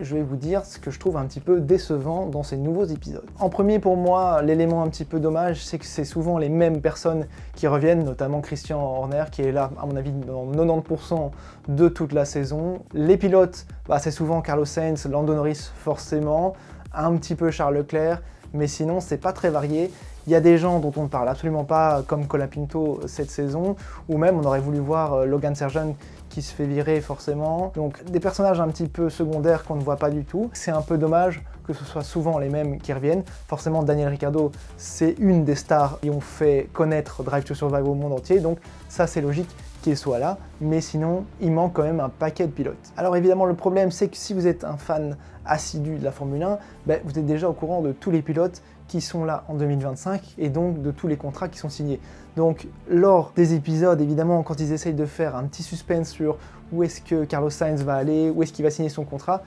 Je vais vous dire ce que je trouve un petit peu décevant dans ces nouveaux épisodes. En premier, pour moi, l'élément un petit peu dommage, c'est que c'est souvent les mêmes personnes qui reviennent, notamment Christian Horner, qui est là, à mon avis, dans 90% de toute la saison. Les pilotes, c'est souvent Carlos Sainz, Lando Norris, forcément, un petit peu Charles Leclerc, mais sinon, c'est pas très varié. Il y a des gens dont on ne parle absolument pas, comme Colapinto cette saison, ou même on aurait voulu voir Logan Sargeant qui se fait virer forcément. Donc des personnages un petit peu secondaires qu'on ne voit pas du tout. C'est un peu dommage que ce soit souvent les mêmes qui reviennent. Forcément, Daniel Ricciardo, c'est une des stars qui ont fait connaître Drive to Survive au monde entier, donc ça c'est logique qu'il soit là, mais sinon, il manque quand même un paquet de pilotes. Alors évidemment, le problème, c'est que si vous êtes un fan assidu de la Formule 1, vous êtes déjà au courant de tous les pilotes qui sont là en 2025 et donc de tous les contrats qui sont signés. Donc lors des épisodes, évidemment, quand ils essayent de faire un petit suspense sur où est-ce que Carlos Sainz va aller, où est-ce qu'il va signer son contrat,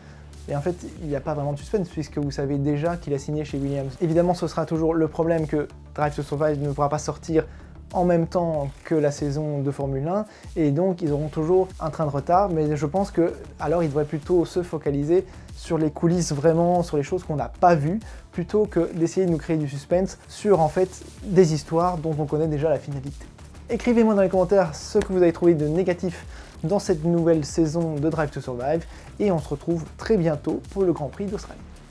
et en fait, il n'y a pas vraiment de suspense puisque vous savez déjà qu'il a signé chez Williams. Évidemment, ce sera toujours le problème que Drive to Survive ne pourra pas sortir en même temps que la saison de Formule 1 et donc ils auront toujours un train de retard, mais je pense que alors ils devraient plutôt se focaliser sur les coulisses, vraiment sur les choses qu'on n'a pas vues, plutôt que d'essayer de nous créer du suspense sur en fait des histoires dont on connaît déjà la finalité. Écrivez-moi dans les commentaires ce que vous avez trouvé de négatif dans cette nouvelle saison de Drive to Survive et on se retrouve très bientôt pour le Grand Prix d'Australie.